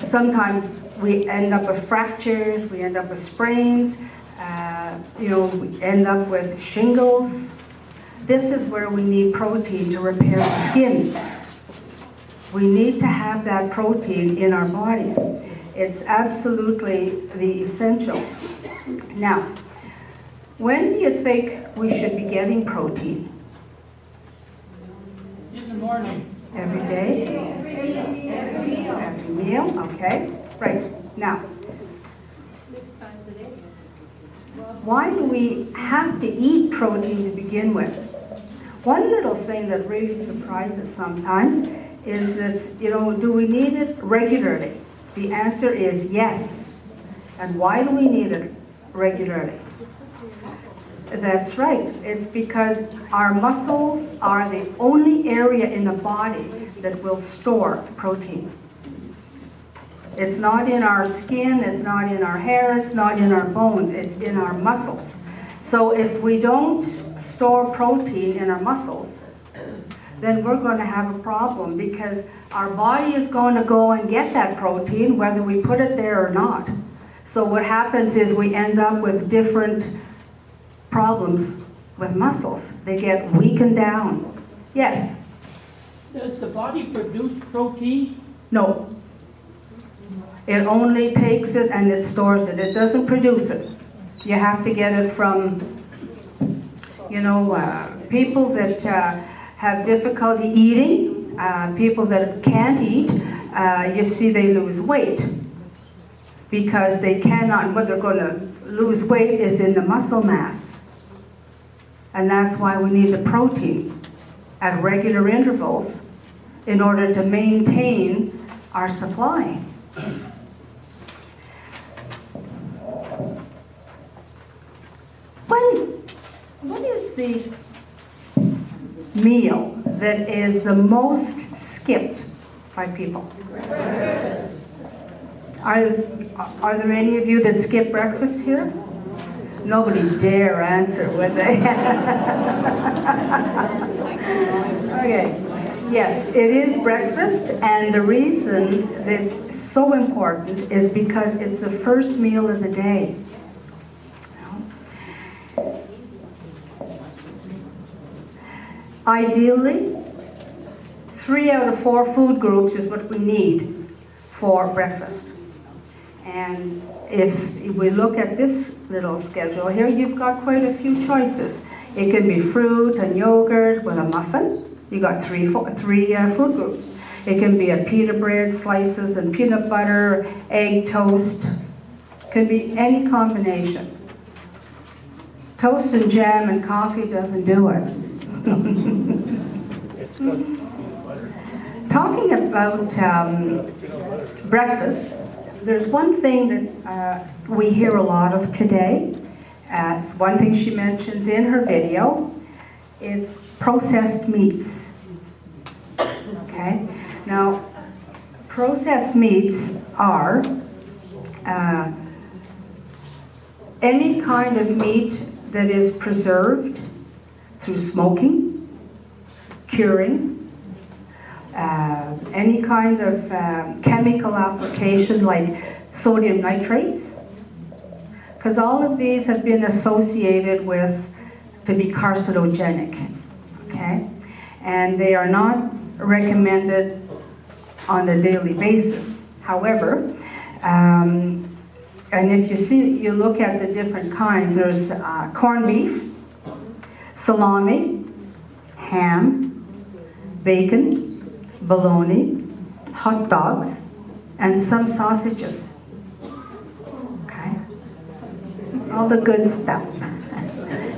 sometimes we end up with fractures, we end up with sprains, we end up with shingles. This is where we need protein to repair the skin. We need to have that protein in our bodies. It's absolutely the essential. Now, when do you think we should be getting protein? In the morning. Every day? Every meal, okay. Right, now. 6 times a day. Why do we have to eat protein to begin with? One little thing that really surprises sometimes is that, do we need it regularly? The answer is yes. And why do we need it regularly? That's right. It's because our muscles are the only area in the body that will store protein. It's not in our skin, it's not in our hair, it's not in our bones, it's in our muscles. So if we don't store protein in our muscles, then we're going to have a problem, because our body is going to go and get that protein whether we put it there or not. So what happens is we end up with different problems with muscles. They get weakened down. Yes? Does the body produce protein? No. It only takes it and it stores it. It doesn't produce it. You have to get it from, people that have difficulty eating, people that can't eat, you see they lose weight because they cannot, what they're going to lose weight is in the muscle mass. And that's why we need the protein at regular intervals in order to maintain our supply. What is the meal that is the most skipped by people? Breakfast. Are there any of you that skip breakfast here? Nobody dare answer, would they? Okay. Yes, it is breakfast, and the reason that it's so important is because it's the first meal of the day. Ideally, 3 out of 4 food groups is what we need for breakfast. And if we look at this little schedule here, you've got quite a few choices. It can be fruit and yogurt with a muffin. You got three food groups. It can be a pita bread, slices and peanut butter, egg toast. Could be any combination. Toast and jam and coffee doesn't do it. Talking about breakfast, there's one thing that we hear a lot of today. It's one thing she mentions in her video. It's processed meats. Okay? Now, processed meats are any kind of meat that is preserved through smoking, curing, any kind of chemical application like sodium nitrates, because all of these have been associated with to be carcinogenic, okay? And they are not recommended on a daily basis. However, and if you look at the different kinds, there's corned beef, salami, ham, bacon, bologna, hot dogs, and some sausages. Okay? All the good stuff.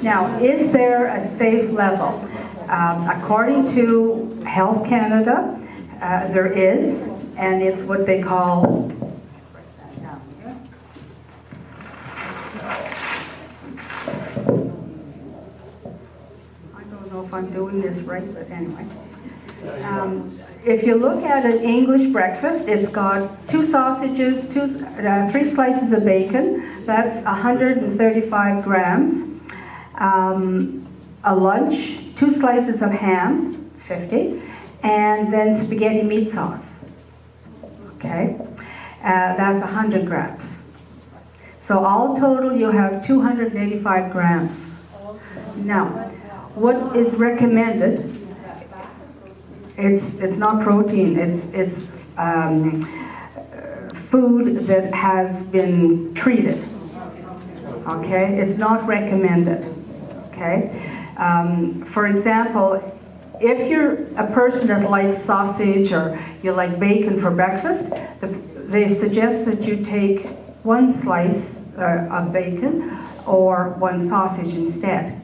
Now, is there a safe level? According to Health Canada, there is, and it's what they call if I'm doing this right, but anyway. If you look at an English breakfast, it's got 2 sausages, 3 slices of bacon, that's 135 grams. A lunch, 2 slices of ham, 50, and then spaghetti meat sauce. Okay? That's 100 grams. So all total, you have 285 grams. Now, what is recommended? It's not protein. It's food that has been treated. Okay, it's not recommended. Okay, for example, if you're a person that likes sausage or you like bacon for breakfast, they suggest that you take one slice of bacon or one sausage instead.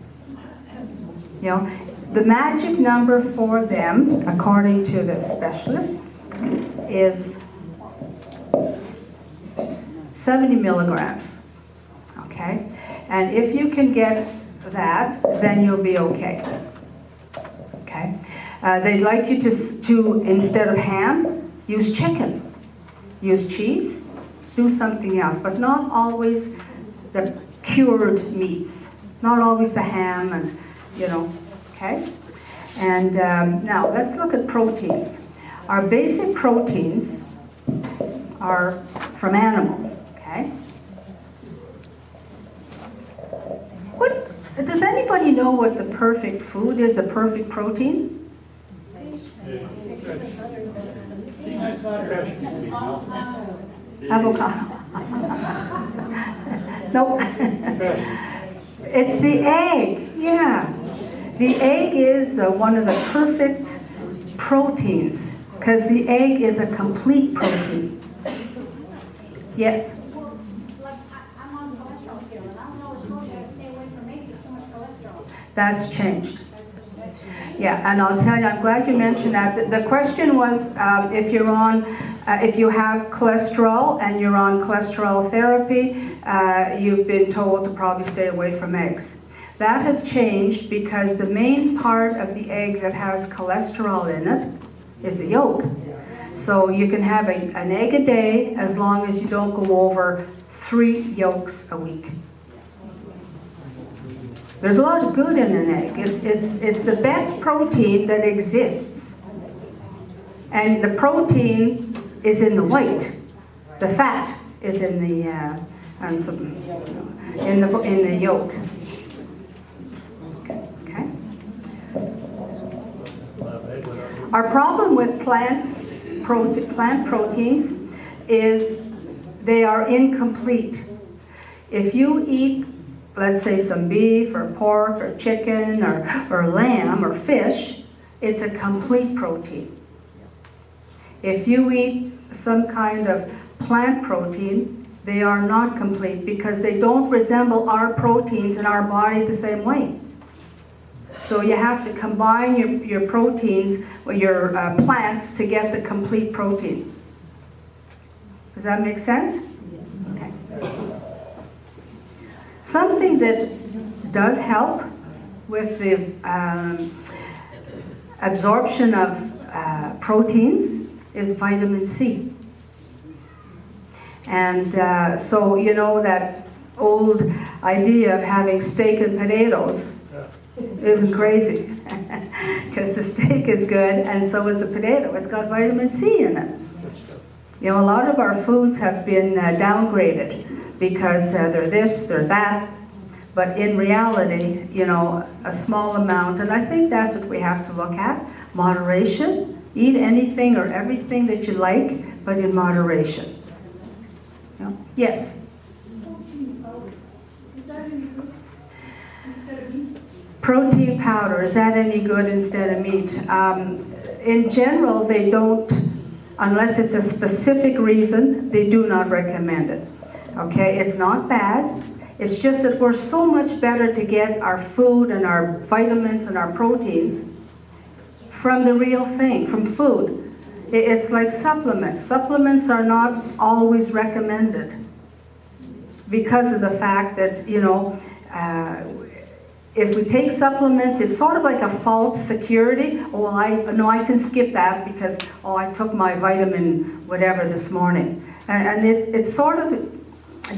You know, the magic number for them, according to the specialist, is 70 milligrams. Okay, and if you can get that, then you'll be okay. Okay, they'd like you to instead of ham, use chicken, use cheese, do something else, but not always the cured meats, not always the ham, and you know. Okay, and now let's look at proteins. Our basic proteins are from animals. Okay. What does anybody know what the perfect food is? The perfect protein? Avocado. Nope. It's the egg. Yeah. The egg is one of the perfect proteins because the egg is a complete protein. Yes? I'm on cholesterol pill, and I don't know what's wrong, I stay away from eggs, there's too much cholesterol. That's changed. Yeah, and I'll tell you, I'm glad you mentioned that. The question was if you're on, if you have cholesterol and you're on cholesterol therapy, you've been told to probably stay away from eggs. That has changed because the main part of the egg that has cholesterol in it is the yolk. So you can have an egg a day as long as you don't go over 3 yolks a week. There's a lot of good in an egg. It's the best protein that exists. And the protein is in the white. The fat is in the in the yolk. Okay. Our problem with plant proteins is they are incomplete. If you eat, let's say, some beef or pork or chicken or lamb or fish, it's a complete protein. If you eat some kind of plant protein, they are not complete because they don't resemble our proteins in our body the same way. So you have to combine your proteins or your plants to get the complete protein. Does that make sense? Yes. Okay. Something that does help with the absorption of proteins is vitamin C. And so you know that old idea of having steak and potatoes isn't crazy because the steak is good and so is the potato. It's got vitamin C in it. You know, a lot of our foods have been downgraded because they're this, they're that, but in reality, you know, a small amount, and I think that's what we have to look at, moderation. Eat anything or everything that you like, but in moderation. You know? Yes? Protein powder, is that any good instead of meat? In general, they don't, unless it's a specific reason, they do not recommend it. Okay, it's not bad. It's just that we're so much better to get our food and our vitamins and our proteins from the real thing, from food. It's like supplements. Supplements are not always recommended because of the fact that, you know, if we take supplements, it's sort of like a false security. Oh, well, I can skip that because, oh, I took my vitamin whatever this morning. And it sort of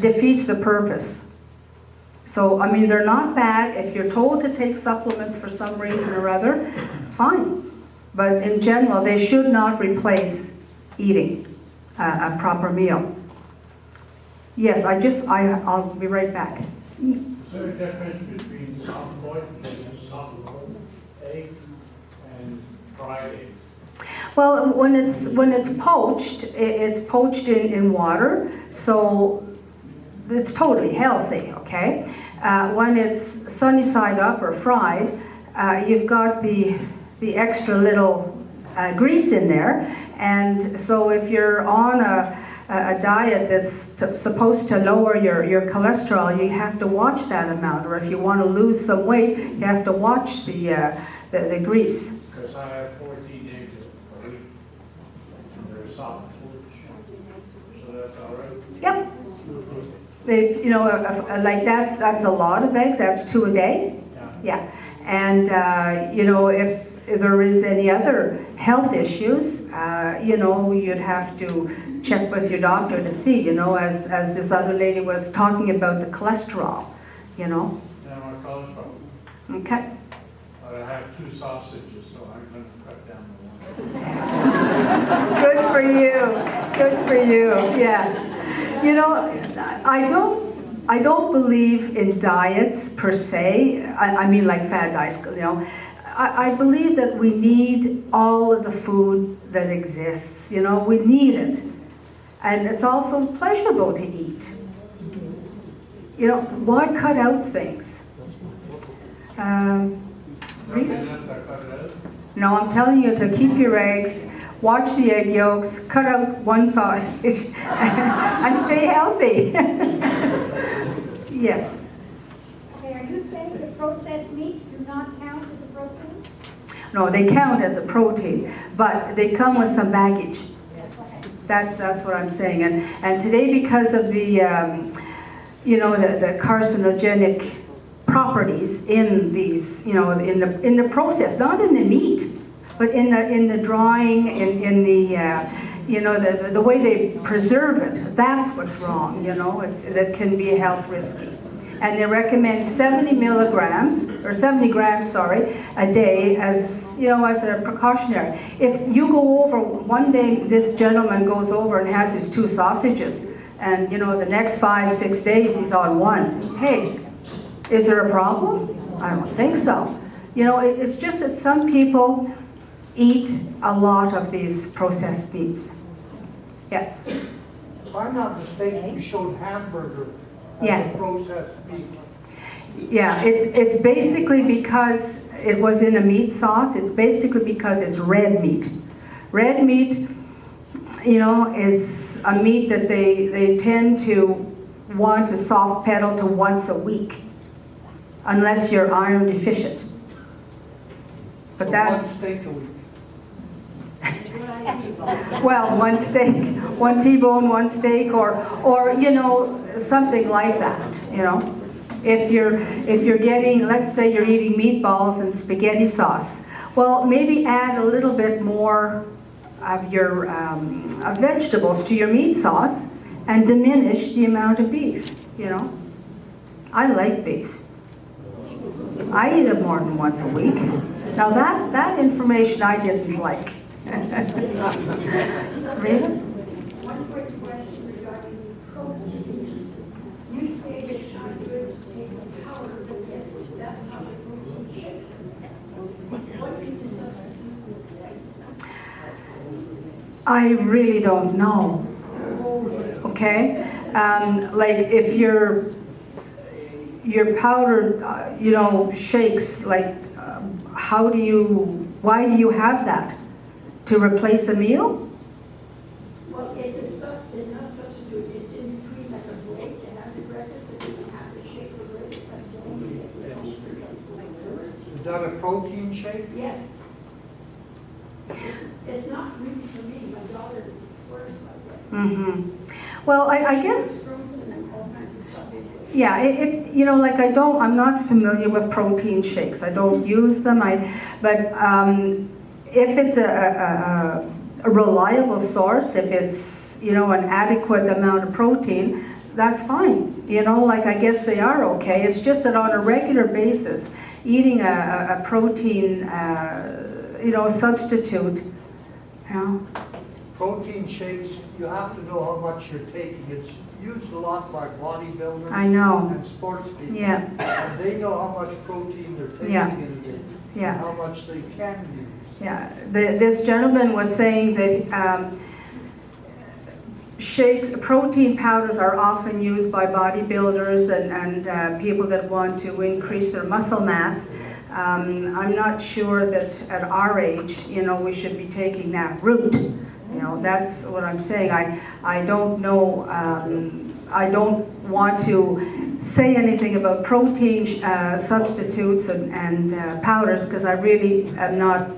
defeats the purpose. So, I mean, they're not bad. If you're told to take supplements for some reason or other, fine. But in general, they should not replace eating. a proper meal. Yes, I'll be right back. Is there a difference between soft boiled, soft boiled egg and fried egg? Well, when it's poached, it's poached in water, so it's totally healthy, okay? When it's sunny side up or fried, you've got the extra little grease in there, and so if you're on a diet that's supposed to lower your cholesterol, you have to watch that amount, or if you want to lose some weight, you have to watch the grease. Because I have 14 eggs a week, and they're soft, so that's all right? Yep. Like that's a lot of eggs. That's 2 a day. Yeah. Yeah. And if there is any other health issues, you'd have to check with your doctor to see. As this other lady was talking about the cholesterol. And my cholesterol. Okay. But I have 2 sausages, so I'm going to cut down to 1. Good for you. Good for you. Yeah. I don't believe in diets per se. I mean like fad diets, I believe that we need all of the food that exists, we need it. And it's also pleasurable to eat. Why cut out things? No, I'm telling you to keep your eggs, watch the egg yolks, cut out one sausage, and stay healthy. Yes. Okay, are you saying that processed meats do not count as a protein? No, they count as a protein, but they come with some baggage. Okay. That's what I'm saying. And today, because of the the carcinogenic properties in these, in the process, not in the meat, but in the drying, in the the way they preserve it. That's what's wrong. That can be health risky. And they recommend 70 grams, a day as as a precautionary. If you go over one day, this gentleman goes over and has his 2 sausages, and the next 5-6 days he's on 1. Hey, is there a problem? I don't think so. It's just that some people eat a lot of these processed meats. Yes. If I'm not mistaken, you showed hamburger as Yeah. a processed meat. Yeah, it's basically because it was in a meat sauce. It's basically because it's red meat. Red meat, is a meat that they tend to want to soft pedal to once a week, unless you're iron deficient. But So that, one steak a week. well, one steak, one T-bone, one steak, or something like that. If you're getting, let's say you're eating meatballs and spaghetti sauce, well, maybe add a little bit more of your vegetables to your meat sauce and diminish the amount of beef. I like beef. I eat it more than once a week. Now that information I didn't like. Rita? One quick question regarding protein. You say it's not good to take a powder, but yet that's how the protein shakes. What can you substitute instead? I really don't know. Okay? Like if your powder, shakes, like why do you have that? To replace a meal? Well, it's not substitute, it's in between like a break, you have the breakfast, and you have to shake the bread, it's like don't get Is that a protein shake? Yes. It's not really for me, my daughter swears by that. Mm-hmm. Well, I guess, Fruits and all kinds of stuff. yeah, I'm not familiar with protein shakes. I don't use them. But if it's a reliable source, if it's an adequate amount of protein, that's fine. I guess they are okay. It's just that on a regular basis, eating a protein, substitute, protein shakes, you have to know how much you're taking. It's used a lot by bodybuilders. I know. And sports people. Yeah. And they know how much protein they're taking Yeah. in a day. Yeah. And how much they can use. Yeah, this gentleman was saying that shakes, protein powders are often used by bodybuilders and people that want to increase their muscle mass. I'm not sure that at our age, we should be taking that route. That's what I'm saying. I don't know, I don't want to say anything about protein substitutes and powders because I really am not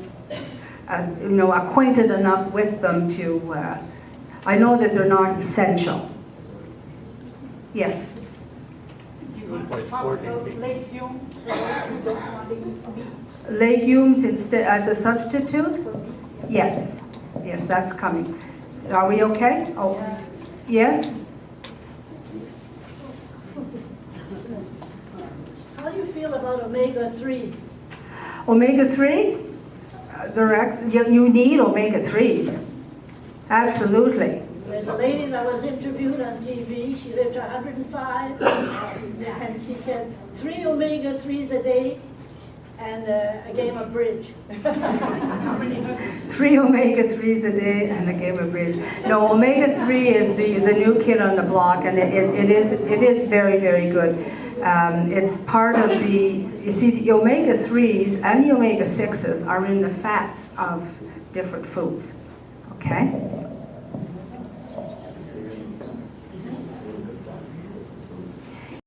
acquainted enough with them to, I know that they're not essential. Yes. How about legumes, for those who don't want to eat meat? Legumes instead as a substitute? Yes. Yes, that's coming. Are we okay? Oh, yes? How do you feel about omega-3? Omega-3? You need omega-3s. Absolutely. There's a lady that was interviewed on TV. She lived to 105, and she said 3 omega-3s a day and a game of bridge. 3 omega-3s a day and a game of bridge. No, omega-3 is the new kid on the block, and it is very, very good. It's part of you see, the omega-3s and the omega-6s are in the fats of different foods, okay?